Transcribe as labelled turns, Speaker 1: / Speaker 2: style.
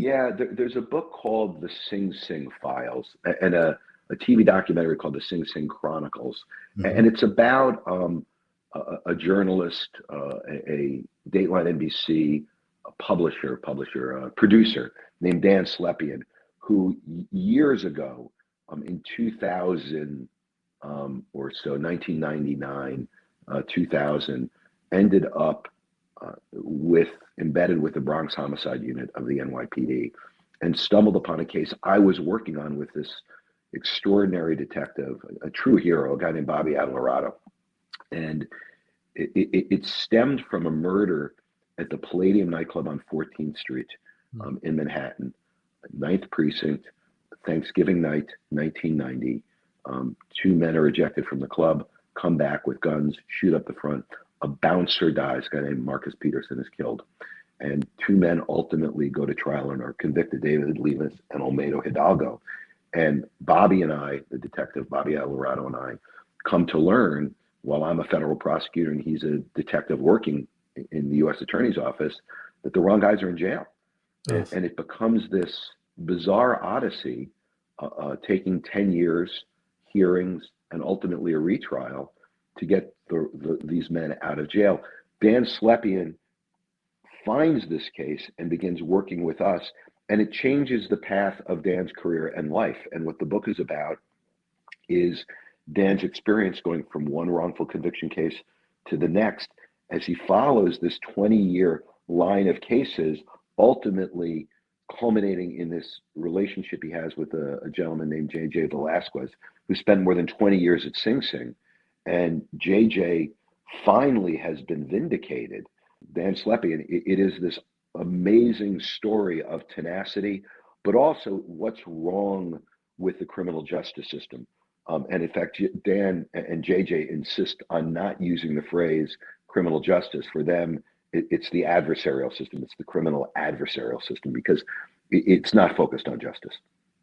Speaker 1: Yeah, there's a book called The Sing Sing Files and a TV documentary called The Sing Sing Chronicles.
Speaker 2: Hmm.
Speaker 1: And it's about a journalist, a Dateline NBC, a producer named Dan Slepian, who years ago, in 2000 or so, 1999, 2000, ended up with embedded with the Bronx Homicide Unit of the NYPD, and stumbled upon a case I was working on with this extraordinary detective, a true hero, a guy named Bobby Adelorado. And it stemmed from a murder at the Palladium nightclub on 14th Street in Manhattan, Ninth Precinct, Thanksgiving night, 1990. Two men are ejected from the club, come back with guns, shoot up the front. A bouncer dies, a guy named Marcus Peterson is killed. And two men ultimately go to trial and are convicted, David Levis and Olmedo Hidalgo. And Bobby and I, the detective, Bobby Alvarado and I, come to learn while I'm a federal prosecutor and he's a detective working in the U.S. Attorney's Office, that the wrong guys are in jail.
Speaker 2: Oh.
Speaker 1: And it becomes this bizarre odyssey, taking 10 years, hearings, and ultimately a retrial to get these men out of jail. Dan Slepian finds this case and begins working with us, and it changes the path of Dan's career and life. And what the book is about is Dan's experience going from one wrongful conviction case to the next as he follows this 20-year line of cases, ultimately culminating in this relationship he has with a gentleman named J.J. Velasquez, who spent more than 20 years at Sing Sing. And J.J. finally has been vindicated. Dan Slepian, it is this amazing story of tenacity, but also what's wrong with the criminal justice system. And in fact, Dan and JJ insist on not using the phrase criminal justice. For them, it's the adversarial system. It's the criminal adversarial system because it's not focused on justice.